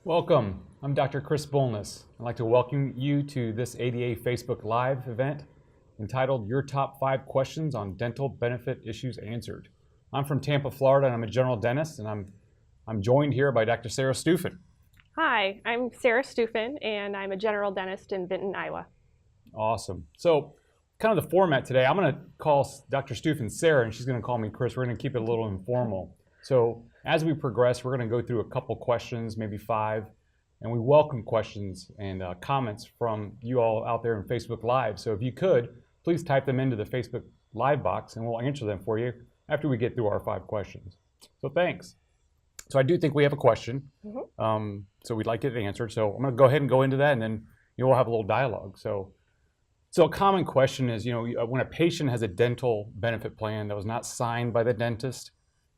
Welcome. I'm Dr. Chris Bulnes. I'd like to welcome you to this ADA Facebook Live event entitled Your Top 5 Questions on Dental Benefit Issues Answered. I'm from Tampa, Florida, and I'm a general dentist, and I'm joined here by Dr. Sara Stuefen. Hi, I'm Sara Stuefen, and I'm a general dentist in Vinton, Iowa. Awesome. So, kind of the format today, I'm going to call Dr. Stuefen Sara, and she's going to call me Chris. We're going to keep it a little informal. So, as we progress, we're going to go through a couple questions, maybe 5, and we welcome questions and comments from you all out there in Facebook Live. So if you could, please type them into the Facebook Live box, and we'll answer them for you after we get through our 5 questions. So thanks. So I do think we have a question, so we'd like it answered. So I'm going to go ahead and go into that, and then we'll have a little dialogue. So a common question is, when a patient has a dental benefit plan that was not signed by the dentist,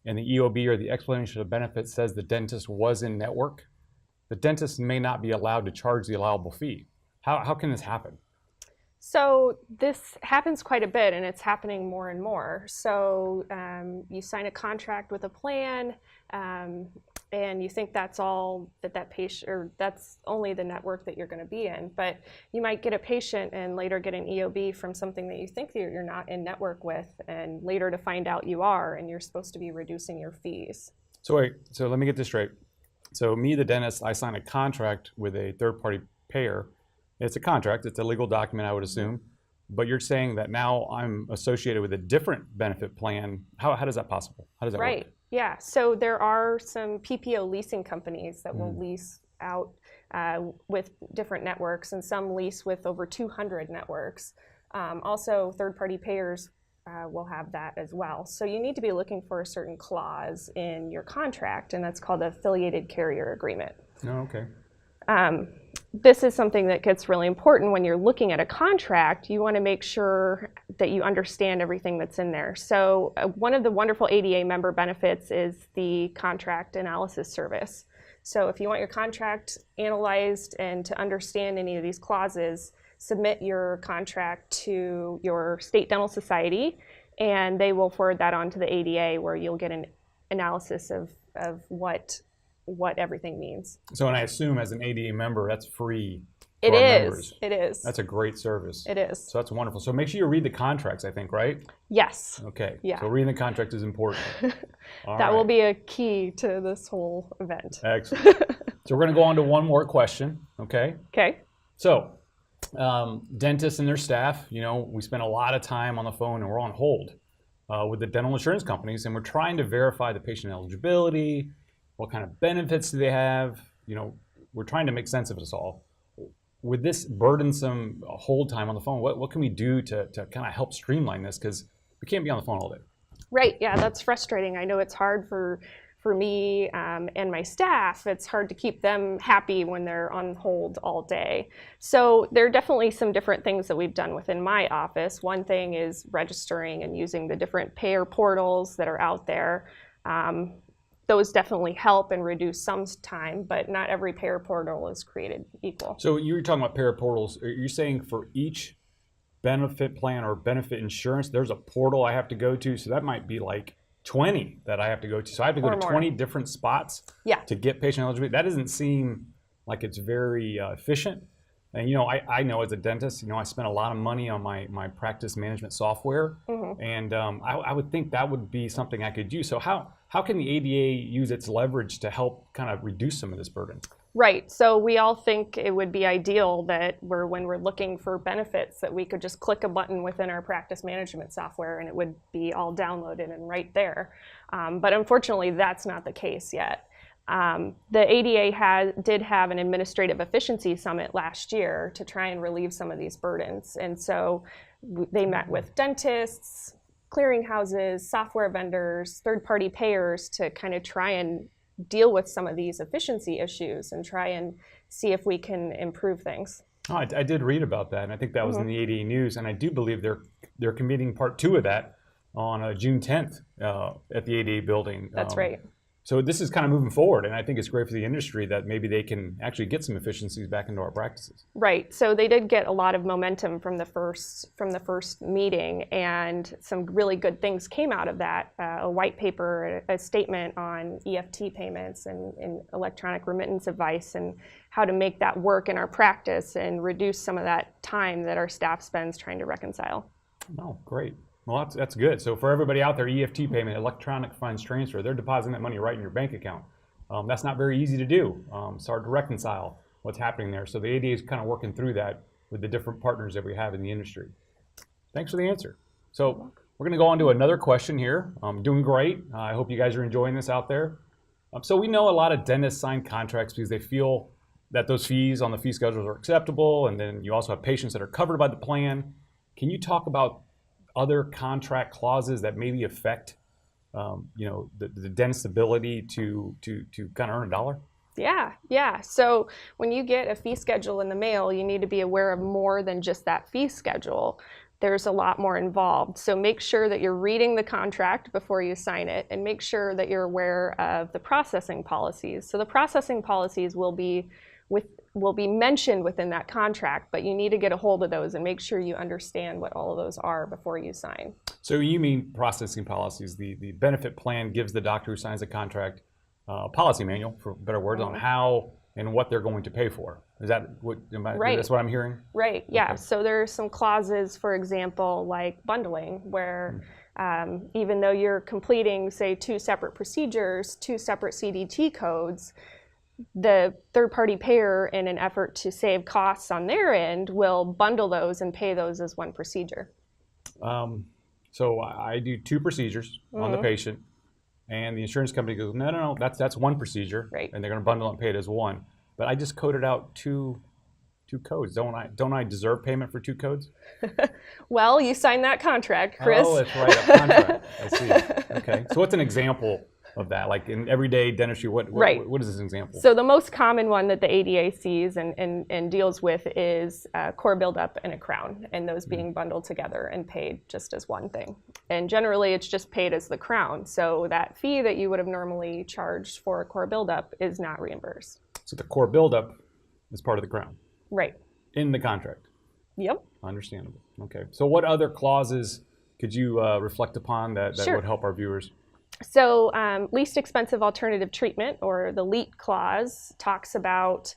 and the EOB or the explanation of benefits says the dentist was in network, the dentist may not be allowed to charge the allowable fee. How can this happen? So this happens quite a bit, and it's happening more and more. So you sign a contract with a plan, and you think that's all that patient, or that's only the network that you're going to be in. But you might get a patient and later get an EOB from something that you think that you're not in network with, and later to find out you are, and you're supposed to be reducing your fees. So wait, so let me get this straight. So me, the dentist, I sign a contract with a third-party payer. It's a contract, it's a legal document, I would assume. But you're saying that now I'm associated with a different benefit plan. How is that possible? How does that work? Right. Yeah, so there are some PPO leasing companies that will lease out with different networks, and some lease with over 200 networks. Also, third-party payers will have that as well. So you need to be looking for a certain clause in your contract, and that's called an affiliated carrier agreement. Oh, okay. This is something that gets really important when you're looking at a contract. You want to make sure that you understand everything that's in there. So one of the wonderful ADA member benefits is the contract analysis service. So if you want your contract analyzed and to understand any of these clauses, submit your contract to your state dental society, and they will forward that on to the ADA, where you'll get an analysis of what everything means. So, and I assume as an ADA member, that's free for our members. It is. That's a great service. It is. So that's wonderful. So make sure you read the contracts, I think, right? Yes. Okay. Yeah. So reading the contract is important. That will be a key to this whole event. Excellent. So we're going to go on to one more question, okay? Okay. So dentists and their staff, we spend a lot of time on the phone, and we're on hold with the dental insurance companies, and we're trying to verify the patient eligibility. What kind of benefits do they have? We're trying to make sense of this all. With this burdensome hold time on the phone, what can we do to kind of help streamline this? Because we can't be on the phone all day. Right, yeah, that's frustrating. I know it's hard for me and my staff. It's hard to keep them happy when they're on hold all day. So there are definitely some different things that we've done within my office. One thing is registering and using the different payer portals that are out there. Those definitely help and reduce some time, but not every payer portal is created equal. So you were talking about payer portals. Are you saying for each benefit plan or benefit insurance, there's a portal I have to go to? So that might be like 20 that I have to go to. So I have to go to 20 different spots to get patient eligibility. That doesn't seem like it's very efficient. And I know as a dentist, I spend a lot of money on my practice management software, and I would think that would be something I could use. So how can the ADA use its leverage to help kind of reduce some of this burden? Right. So we all think it would be ideal that when we're looking for benefits, that we could just click a button within our practice management software and it would be all downloaded and right there. But unfortunately, that's not the case yet. The ADA did have an administrative efficiency summit last year to try and relieve some of these burdens. And so they met with dentists, clearinghouses, software vendors, third-party payers to kind of try and deal with some of these efficiency issues and try and see if we can improve things. Oh, I did read about that, and I think that was in the ADA News, and I do believe they're convening part 2 of that on June 10th at the ADA building. That's right. So this is kind of moving forward, and I think it's great for the industry that maybe they can actually get some efficiencies back into our practices. Right. So they did get a lot of momentum from the first meeting, and some really good things came out of that. A white paper, a statement on EFT payments and electronic remittance advice, and how to make that work in our practice and reduce some of that time that our staff spends trying to reconcile. Oh, great. Well, that's good. So for everybody out there, EFT payment, electronic funds transfer, they're depositing that money right in your bank account. That's not very easy to do. It's hard to reconcile what's happening there. So the ADA is kind of working through that with the different partners that we have in the industry. Thanks for the answer. So we're going to go on to another question here. Doing great. I hope you guys are enjoying this out there. So we know a lot of dentists sign contracts because they feel that those fees on the fee schedules are acceptable, and then you also have patients that are covered by the plan. Can you talk about other contract clauses that maybe affect, the dentist's ability to kind of earn a dollar? Yeah. So when you get a fee schedule in the mail, you need to be aware of more than just that fee schedule. There's a lot more involved. So make sure that you're reading the contract before you sign it, and make sure that you're aware of the processing policies. So the processing policies will be mentioned within that contract, but you need to get a hold of those and make sure you understand what all of those are before you sign. So you mean processing policies. The benefit plan gives the doctor who signs the contract a policy manual, for better words, on how and what they're going to pay for. Is that what, Right. That's what I'm hearing? Right, yeah. Okay. So there are some clauses, for example, like bundling, where even though you're completing, say, 2 separate procedures, 2 separate CDT codes, the third-party payer, in an effort to save costs on their end, will bundle those and pay those as one procedure. So I do 2 procedures on the patient, and the insurance company goes, no, that's one procedure, Right. and they're going to bundle it and pay it as one. But I just coded out two codes. Don't I deserve payment for 2 codes? Well, you signed that contract, Chris. Oh, that's right, a contract. I see. Okay. So what's an example of that? Like in everyday dentistry, what is this example? So the most common one that the ADA sees and deals with is core buildup and a crown, and those being bundled together and paid just as one thing. And generally it's just paid as the crown. So that fee that you would have normally charged for a core buildup is not reimbursed. So the core buildup is part of the crown? Right. In the contract? Yep. Understandable. Okay. So what other clauses could you reflect upon that Sure. would help our viewers? So least expensive alternative treatment, or the LEAT clause, talks about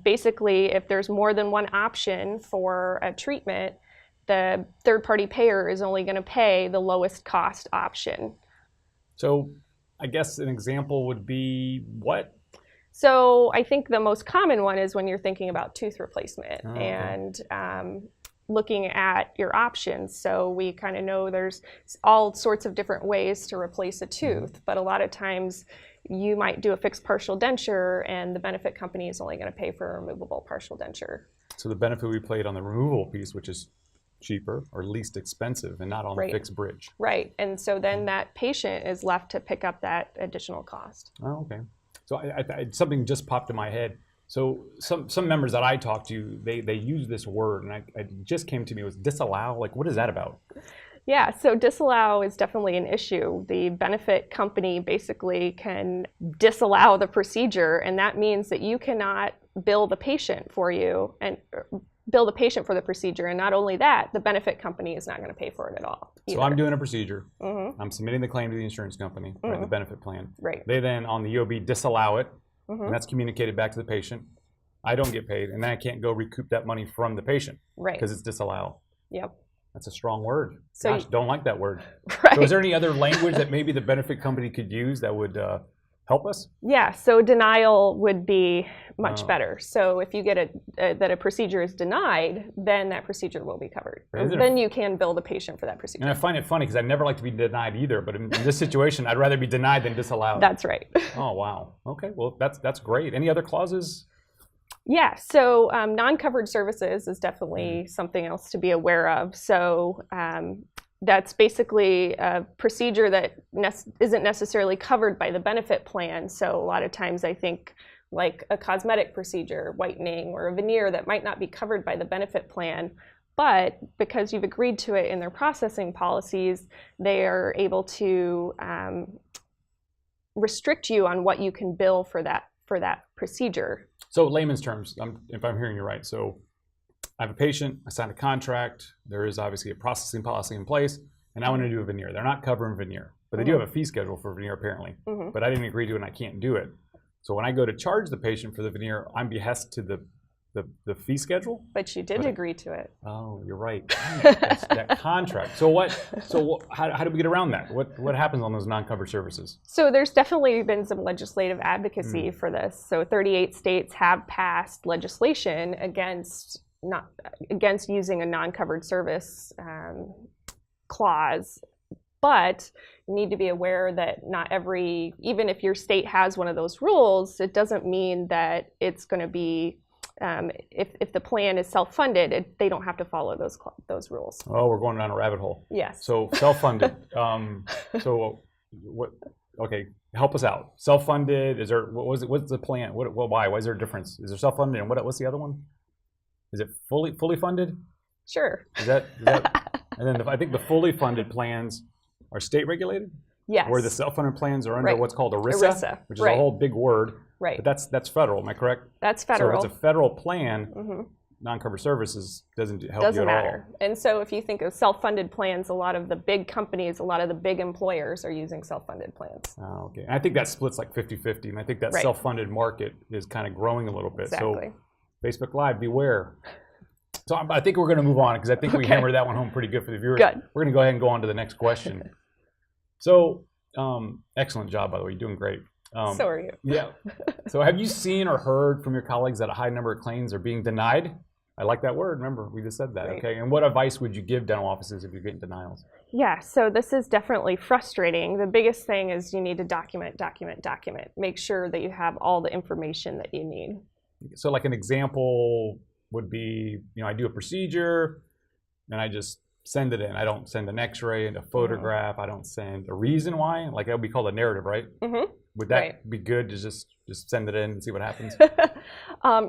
basically if there's more than one option for a treatment, the third-party payer is only going to pay the lowest cost option. So I guess an example would be what? So I think the most common one is when you're thinking about tooth replacement and looking at your options. So we kind of know there's all sorts of different ways to replace a tooth, but a lot of times you might do a fixed partial denture and the benefit company is only going to pay for a removable partial denture. So the benefit we played on the removable piece, which is cheaper or least expensive, and not on the fixed bridge. Right, and so then that patient is left to pick up that additional cost. Oh, okay. So something just popped in my head. So some members that I talk to, they use this word, and it just came to me, was disallow. Like, what is that about? Yeah, so disallow is definitely an issue. The benefit company basically can disallow the procedure, and that means that you cannot bill the patient for you and bill the patient for the procedure. And not only that, the benefit company is not going to pay for it at all either. So I'm doing a procedure. I'm submitting the claim to the insurance company, right, the benefit plan. Right. They then on the EOB disallow it, and that's communicated back to the patient. I don't get paid, and then I can't go recoup that money from the patient, right? Because it's disallowed. Yep. That's a strong word. So Gosh, don't like that word. Right. So is there any other language that maybe the benefit company could use that would help us? Yeah, so denial would be much better. So if you get that a procedure is denied, then that procedure will be covered. Then you can bill the patient for that procedure. And I find it funny because I never like to be denied either, but in this situation, I'd rather be denied than disallowed. That's right. Oh, wow. Okay, well, that's great. Any other clauses? Yeah, so non-covered services is definitely something else to be aware of. So that's basically a procedure that isn't necessarily covered by the benefit plan. So a lot of times I think like a cosmetic procedure, whitening, or a veneer that might not be covered by the benefit plan, but because you've agreed to it in their processing policies, they are able to restrict you on what you can bill for that procedure. So layman's terms, if I'm hearing you right, so I have a patient, I signed a contract, there is obviously a processing policy in place, and I want to do a veneer. They're not covering veneer, but they do have a fee schedule for veneer apparently, but I didn't agree to it and I can't do it. So when I go to charge the patient for the veneer, I'm behest to the fee schedule? But you did agree to it. Oh, you're right. That's that contract. So how do we get around that? What happens on those non-covered services? So there's definitely been some legislative advocacy for this. So 38 states have passed legislation against using a non-covered service clause. But you need to be aware that even if your state has one of those rules, it doesn't mean that it's going to be, if the plan is self-funded, they don't have to follow those rules. Oh, we're going down a rabbit hole. Yes. So self-funded. So what? Okay, help us out. Self-funded. Is there? What's the plan? Why? Why is there a difference? Is there self-funded and what's the other one? Is it fully funded? Sure. Is that? And then I think the fully funded plans are state regulated? Yes. Where the self-funded plans are under what's called ERISA, which is a whole big word. Right. But that's federal, am I correct? That's federal. So if it's a federal plan, non-covered services doesn't help you at all. Doesn't matter. And so if you think of self-funded plans, a lot of the big companies, a lot of the big employers are using self-funded plans. Oh, okay. And I think that splits like 50-50, and I think that self-funded market is kind of growing a little bit. Exactly. So Facebook Live, beware. So I think we're going to move on because I think we hammered that one home pretty good for the viewers. Good. We're going to go ahead and go on to the next question. So, excellent job, by the way. You're doing great. So are you. Yeah. So have you seen or heard from your colleagues that a high number of claims are being denied? I like that word. Remember, we just said that. Right. Okay. And what advice would you give dental offices if you're getting denials? Yeah. So this is definitely frustrating. The biggest thing is you need to document. Make sure that you have all the information that you need. So like an example would be, I do a procedure and I just send it in. I don't send an x-ray and a photograph. I don't send a reason why. Like that would be called a narrative, right? Would that be good to just send it in and see what happens?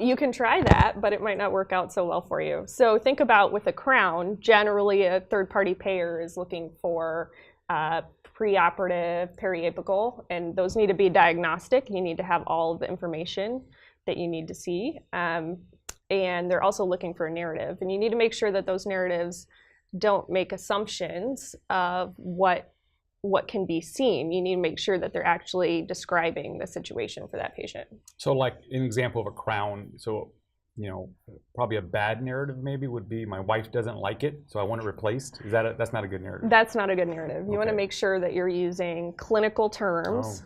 You can try that, but it might not work out so well for you. So think about with a crown, generally a third-party payer is looking for preoperative, periapical, and those need to be diagnostic. You need to have all of the information that you need to see. And they're also looking for a narrative. And you need to make sure that those narratives don't make assumptions of what can be seen. You need to make sure that they're actually describing the situation for that patient. So like an example of a crown, so probably a bad narrative maybe would be my wife doesn't like it, so I want it replaced. That's not a good narrative? That's not a good narrative. You want to make sure that you're using clinical terms.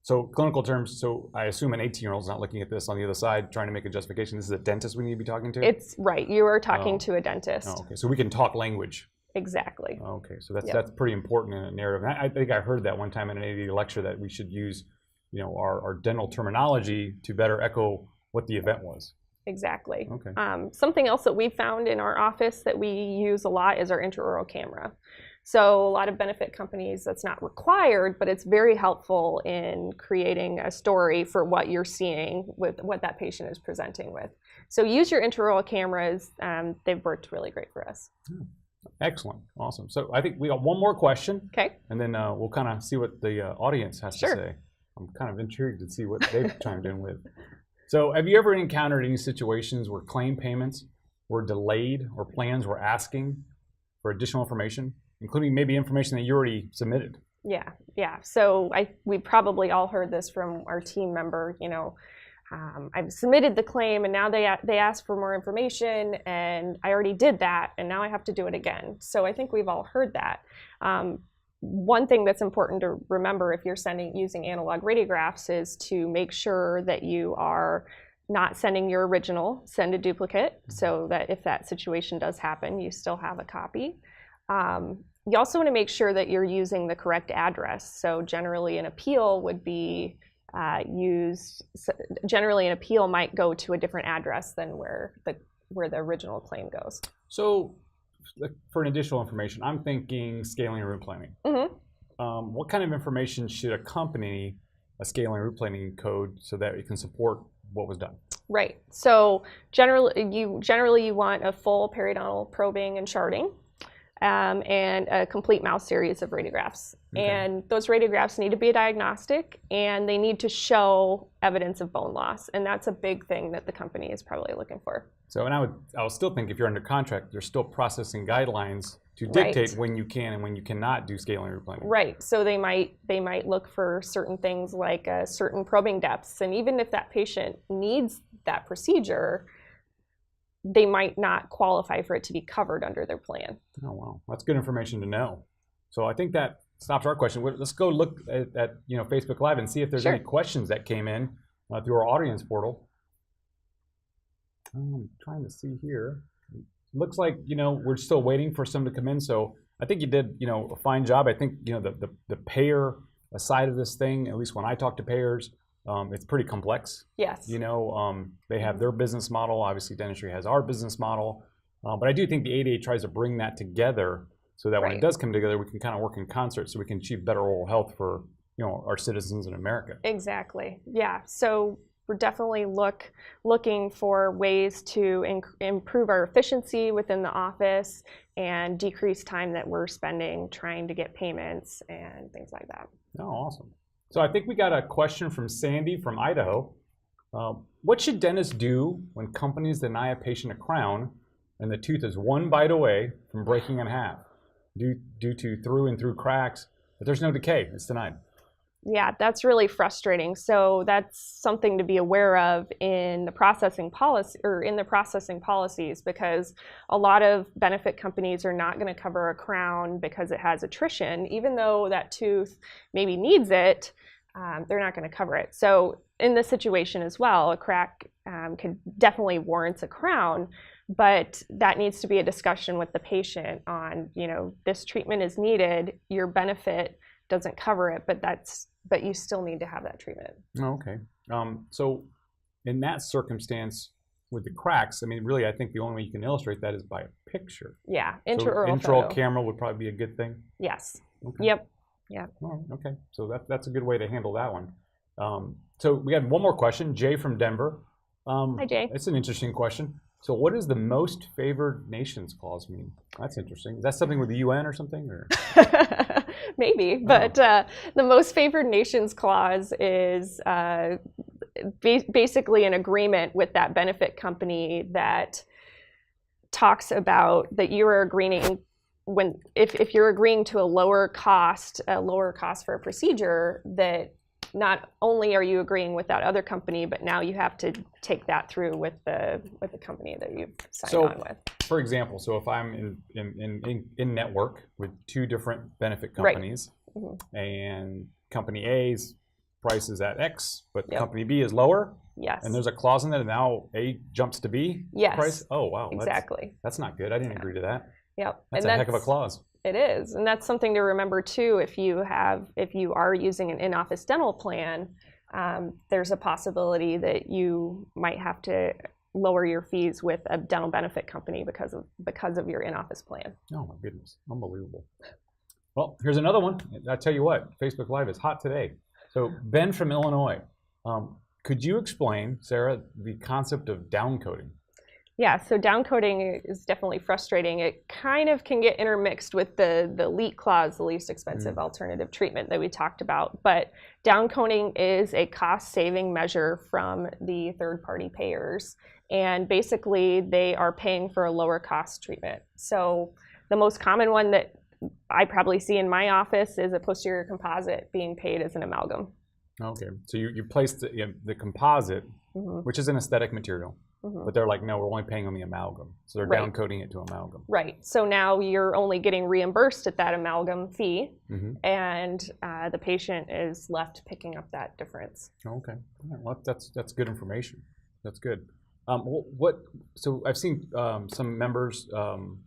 So clinical terms, so I assume an 18-year-old is not looking at this on the other side trying to make a justification. This is a dentist we need to be talking to? It's right. You are talking to a dentist. Oh, okay. So we can talk language. Exactly. Okay. So that's pretty important in a narrative. And I think I heard that one time in an AD lecture that we should use, our dental terminology to better echo what the event was. Exactly. Okay. Something else that we found in our office that we use a lot is our intraoral camera. So a lot of benefit companies, that's not required, but it's very helpful in creating a story for what you're seeing with what that patient is presenting with. So use your intraoral cameras. They've worked really great for us. Excellent. Awesome. So I think we got one more question. Okay. And then we'll kind of see what the audience has to say. I'm kind of intrigued to see what they've chimed in with. So have you ever encountered any situations where claim payments were delayed or plans were asking for additional information, including maybe information that you already submitted? Yeah. So we probably all heard this from our team member. I've submitted the claim and now they ask for more information and I already did that and now I have to do it again. So I think we've all heard that. One thing that's important to remember if you're using analog radiographs is to make sure that you are not sending your original, send a duplicate so that if that situation does happen, you still have a copy. You also want to make sure that you're using the correct address. So generally an appeal would be generally an appeal might go to a different address than where the original claim goes. So for an additional information, I'm thinking scaling and route planning. What kind of information should accompany a scaling and route planning code so that it can support what was done? Right. So generally you want a full periodontal probing and charting. and a complete mouse series of radiographs. Okay. And those radiographs need to be a diagnostic, and they need to show evidence of bone loss. And that's a big thing that the company is probably looking for. So, and I would still think if you're under contract, there's still processing guidelines to dictate Right. when you can and when you cannot do scaling or replanning. Right. So they might look for certain things like certain probing depths, and even if that patient needs that procedure, they might not qualify for it to be covered under their plan. Oh wow, that's good information to know. So I think that stops our question. Let's go look at Facebook Live and see if there's Sure. any questions that came in through our audience portal. I'm trying to see here. Looks like we're still waiting for some to come in. So I think you did a fine job. I think the payer side of this thing, at least when I talk to payers, it's pretty complex. Yes. They have their business model. Obviously, dentistry has our business model. But I do think the ADA tries to bring that together so that when it Right. does come together, we can kind of work in concert so we can achieve better oral health for our citizens in America. Exactly. Yeah. So we're definitely looking for ways to improve our efficiency within the office and decrease time that we're spending trying to get payments and things like that. Oh, awesome. So I think we got a question from Sandy from Idaho. What should dentists do when companies deny a patient a crown and the tooth is one bite away from breaking in half due to through and through cracks, but there's no decay? It's denied. Yeah, that's really frustrating. So that's something to be aware of in the processing policy or in the processing policies, because a lot of benefit companies are not going to cover a crown because it has attrition, even though that tooth maybe needs it. They're not going to cover it. So in this situation as well, a crack could definitely warrant a crown, but that needs to be a discussion with the patient on, this treatment is needed, your benefit doesn't cover it, but you still need to have that treatment. Okay. So in that circumstance with the cracks, I mean, really, I think the only way you can illustrate that is by a picture. Yeah, So intraoral intraoral photo. camera would probably be a good thing. Yes. Okay. Yep. Oh, okay. So that's a good way to handle that one. So we had one more question, Jay from Denver. Hi, Jay. It's an interesting question. So what does the most favored nations clause mean? That's interesting. Is that something with the UN or something? Or? Maybe, but the most favored nations clause is basically an agreement with that benefit company that talks about that you are agreeing if you're agreeing to a lower cost for a procedure, that not only are you agreeing with that other company, but now you have to take that through with the company that you've signed on with. For example, so if I'm in network with two different benefit companies, Right. Mm-hmm. and company A's price is at X, but Yep. company B is lower, Yes. and there's a clause in that, and now A jumps to B Yes. price. Oh wow, Exactly. That's not good. I didn't agree to that. Yep. That's And a heck of a clause. It is, and that's something to remember too. If you are using an in-office dental plan, there's a possibility that you might have to lower your fees with a dental benefit company because of your in-office plan. Oh my goodness, unbelievable. Well, here's another one. I tell you what, Facebook Live is hot today. So Ben from Illinois, could you explain, Sarah, the concept of downcoding? Yeah, so downcoding is definitely frustrating. It kind of can get intermixed with the LEAT clause, the least expensive alternative treatment that we talked about. But downcoding is a cost-saving measure from the third-party payers. And basically, they are paying for a lower cost treatment. So the most common one that I probably see in my office is a posterior composite being paid as an amalgam. Okay, so you place the composite, Mm-hmm. which is an aesthetic material, Mm-hmm. but they're like, no, we're only paying on the amalgam. So they're Right. downcoding it to amalgam. Right. So now you're only getting reimbursed at that amalgam fee, Mm-hmm. and the patient is left picking up that difference. Okay, all right, well, that's good information. That's good. So I've seen some members.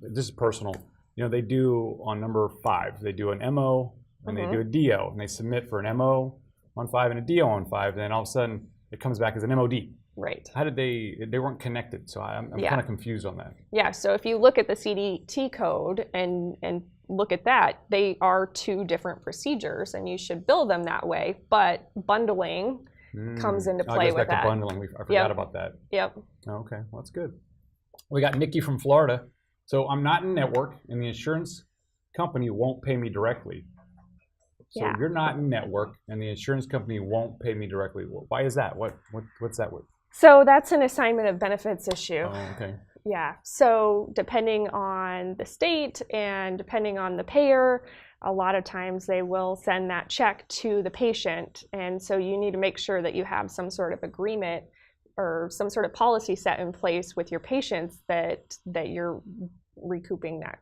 This is personal. They do on number 5. They do an MO and they do a DO, and they submit for an MO on 5 and a DO on 5, and then all of a sudden it comes back as an MOD. Right. How did they weren't connected? So I'm kind of confused on that. Yeah. So if you look at the CDT code and look at that, they are 2 different procedures, and you should bill them that way. But bundling comes into play goes with back that. to bundling. I forgot about that. Yep. Okay, well, that's good. We got Nikki from Florida. So I'm not in network, and the insurance company won't pay me directly. So Yeah. you're not in network, and the insurance company won't pay me directly. Why is that? What's that with? So that's an assignment of benefits issue. Oh, okay. Yeah. So depending on the state and depending on the payer, a lot of times they will send that check to the patient. And so you need to make sure that you have some sort of agreement or some sort of policy set in place with your patients that you're recouping that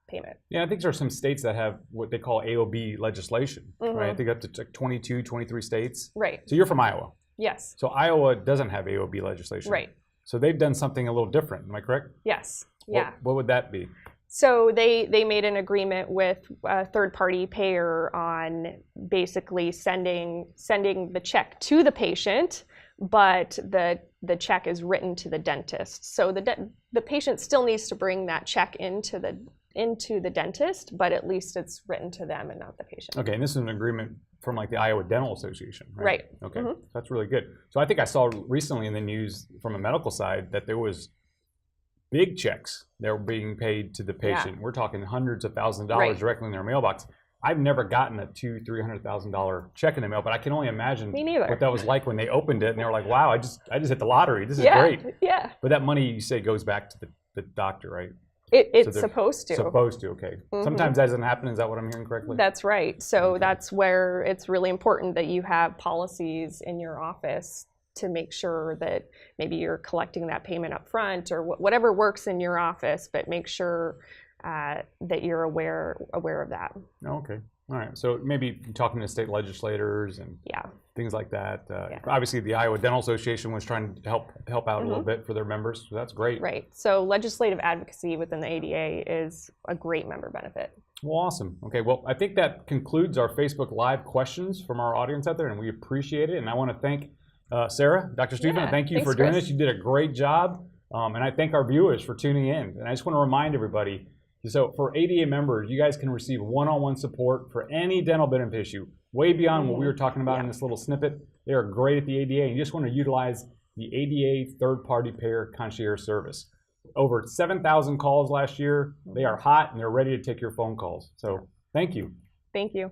payment. Yeah, I think there are some states that have what they call AOB legislation, right? I think up to 22, 23 states. Right. So you're from Iowa. Yes. So Iowa doesn't have AOB legislation. Right. So they've done something a little different. Am I correct? Yes. Yeah. What would that be? So they made an agreement with a third-party payer on basically sending the check to the patient, but the check is written to the dentist. So the patient still needs to bring that check into the dentist, but at least it's written to them and not the patient. Okay, and this is an agreement from like the Iowa Dental Association, right? Right. Okay, That's really good. So I think I saw recently in the news from a medical side that there was big checks that were being paid to the patient. We're talking hundreds of thousands of dollars directly in their mailbox. I've never gotten a $200,000-$300,000 check in the mail, but I can only imagine what that was like when they opened it and they were like, "Wow, I just hit the lottery. This is great." Yeah. But that money, you say, goes back to the doctor, right? It's supposed to. Supposed to, okay. Sometimes that doesn't happen. Is that what I'm hearing correctly? That's right. So that's where it's really important that you have policies in your office to make sure that maybe you're collecting that payment up front or whatever works in your office, but make sure that you're aware of that. Okay. All right. So maybe talking to state legislators and things like that. Obviously, the Iowa Dental Association was trying to help out a little bit for their members. So that's great. Right. So legislative advocacy within the ADA is a great member benefit. Well, awesome. Okay. Well, I think that concludes our Facebook Live questions from our audience out there, and we appreciate it. And I want to thank Sara, Dr. Stuefen, thank you for doing this. You did a great job. And I thank our viewers for tuning in. And I just want to remind everybody, so for ADA members, you guys can receive one-on-one support for any dental benefit issue, way beyond what we were talking about in this little snippet. They are great at the ADA, and you just want to utilize the ADA third-party payer concierge service. Over 7,000 calls last year. They are hot, and they're ready to take your phone calls. So thank you. Thank you.